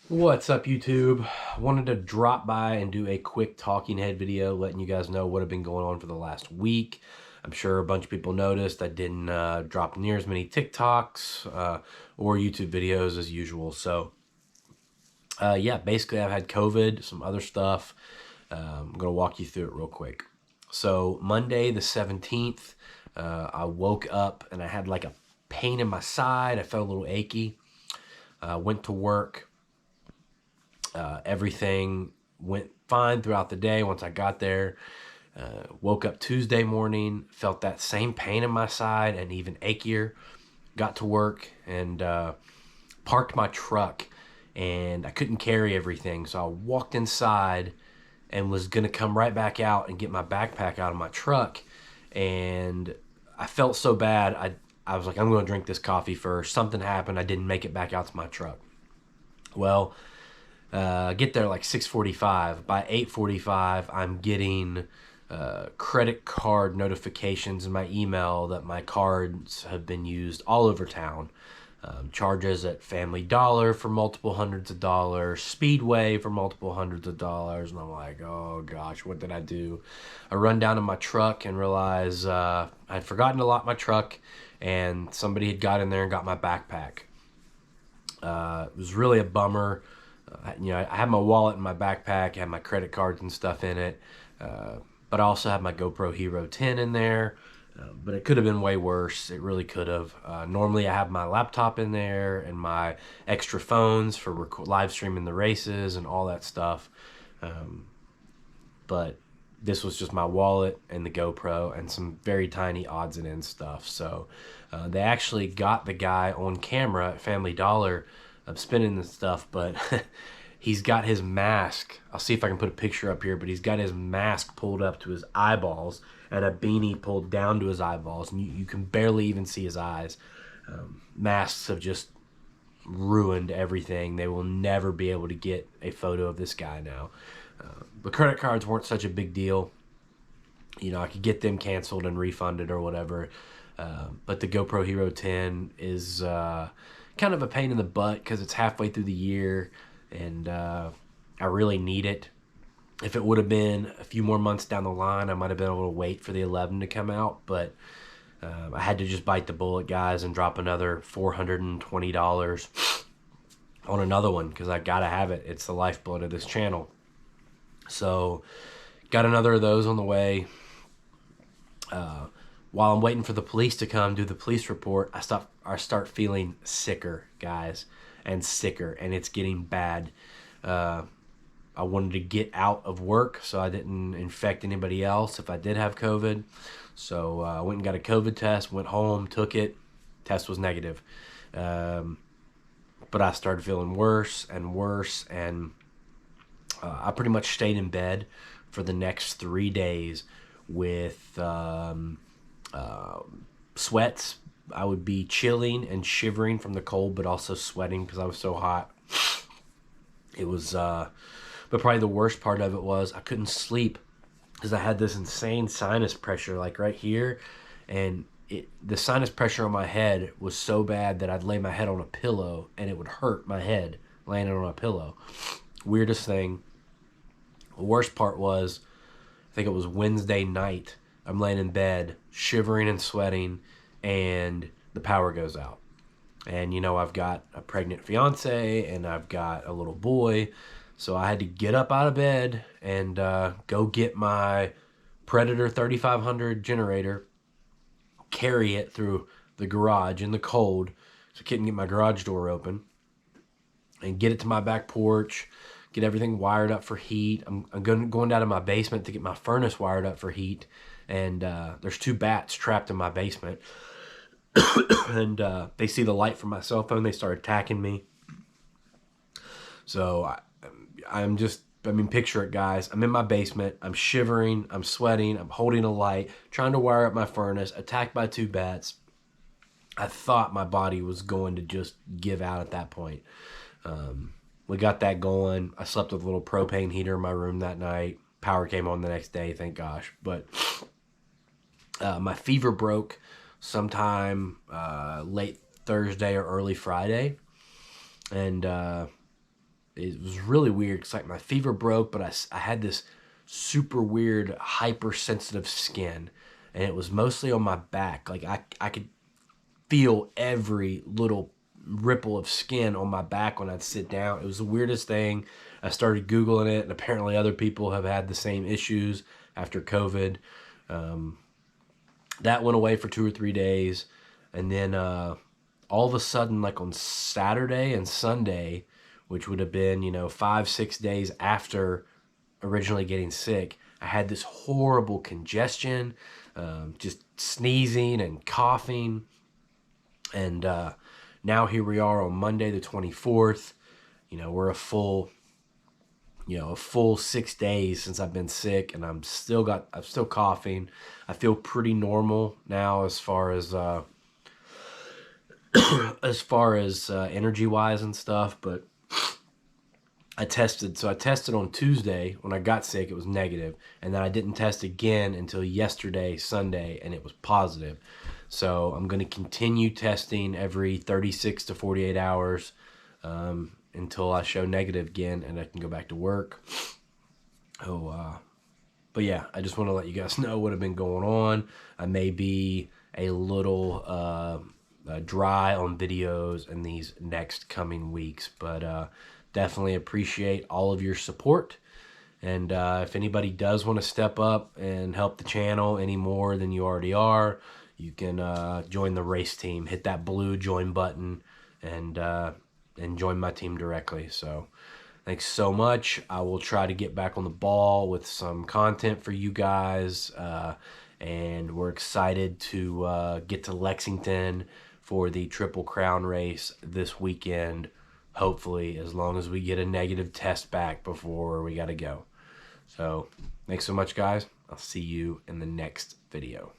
What's up, YouTube? I wanted to drop by and do a quick talking head video letting you guys know what have been going on for the last week. I'm sure a bunch of people noticed I didn't drop near as many TikToks or YouTube videos as usual. So yeah, basically I've had COVID, some other stuff. I'm going to walk you through it real quick. So Monday the 17th, I woke up and I had like a pain in my side. I felt a little achy. Went to work. Everything went fine throughout the day once I got there. Woke up Tuesday morning, felt that same pain in my side and even achier. Got to work and parked my truck, and I couldn't carry everything. So I walked inside and was going to come right back out and get my backpack out of my truck. And I felt so bad. I was like, I'm going to drink this coffee first. Something happened. I didn't make it back out to my truck. Well, get there like 6:45. By 8:45, I'm getting credit card notifications in my email that my cards have been used all over town. Charges at Family Dollar for multiple hundreds of dollars, Speedway for multiple hundreds of dollars, and I'm like, oh gosh, what did I do? I run down to my truck and realize I'd forgotten to lock my truck, and somebody had got in there and got my backpack. It was really a bummer. I had my wallet in my backpack, I had my credit cards and stuff in it, but I also had my GoPro Hero 10 in there. But it could have been way worse. It really could have. Normally, I have my laptop in there and my extra phones for live streaming the races and all that stuff. But this was just my wallet and the GoPro and some very tiny odds and ends stuff. So they actually got the guy on camera at Family Dollar spinning the stuff, but he's got his mask. I'll see if I can put a picture up here, but he's got his mask pulled up to his eyeballs and a beanie pulled down to his eyeballs, and you can barely even see his eyes. Masks have just ruined everything. They will never be able to get a photo of this guy now. The credit cards weren't such a big deal. I could get them canceled and refunded or whatever. But the GoPro Hero 10 is kind of a pain in the butt because it's halfway through the year, and I really need it. If it would have been a few more months down the line, I might have been able to wait for the 11 to come out, but I had to just bite the bullet, guys, and drop another $420 on another one because I gotta have it. It's the lifeblood of this channel. So got another of those on the way. While I'm waiting for the police to come do the police report, I start feeling sicker, guys, and sicker, and it's getting bad. I wanted to get out of work so I didn't infect anybody else if I did have COVID. So I went and got a COVID test, went home, took it. Test was negative. But I started feeling worse and worse, and I pretty much stayed in bed for the next 3 days with sweats. I would be chilling and shivering from the cold, but also sweating because I was so hot. It was, but probably the worst part of it was I couldn't sleep because I had this insane sinus pressure, like right here, and the sinus pressure on my head was so bad that I'd lay my head on a pillow and it would hurt my head laying on a pillow. Weirdest thing. The worst part was, I think it was Wednesday night. I'm laying in bed, shivering and sweating, and the power goes out. And I've got a pregnant fiance and I've got a little boy, so I had to get up out of bed and go get my Predator 3500 generator, carry it through the garage in the cold so I couldn't get my garage door open, and get it to my back porch, get everything wired up for heat. I'm going down to my basement to get my furnace wired up for heat, and there's 2 bats trapped in my basement. And they see the light from my cell phone. They start attacking me. So picture it, guys. I'm in my basement. I'm shivering. I'm sweating. I'm holding a light, trying to wire up my furnace, attacked by 2 bats. I thought my body was going to just give out at that point. We got that going. I slept with a little propane heater in my room that night. Power came on the next day, thank gosh. But my fever broke sometime late Thursday or early Friday. And it was really weird. It's like my fever broke, but I had this super weird hypersensitive skin, and it was mostly on my back. Like I could feel every little ripple of skin on my back when I'd sit down. It was the weirdest thing. I started Googling it, and apparently other people have had the same issues after COVID. That went away for 2 or 3 days. And then all of a sudden, like on Saturday and Sunday, which would have been, 5, 6 days after originally getting sick, I had this horrible congestion, just sneezing and coughing. And now here we are on Monday the 24th. We're a full 6 days since I've been sick, and I'm still coughing. I feel pretty normal now as far as energy wise and stuff. But I tested on Tuesday when I got sick. It was negative, and then I didn't test again until yesterday, Sunday, and it was positive. So I'm going to continue testing every 36 to 48 hours until I show negative again, and I can go back to work. But yeah, I just want to let you guys know what have been going on. I may be a little dry on videos in these next coming weeks, but definitely appreciate all of your support. And if anybody does want to step up and help the channel any more than you already are, you can join the race team. Hit that blue join button and join my team directly. So thanks so much. I will try to get back on the ball with some content for you guys. And we're excited to get to Lexington for the Triple Crown race this weekend. Hopefully, as long as we get a negative test back before we got to go. So thanks so much, guys. I'll see you in the next video.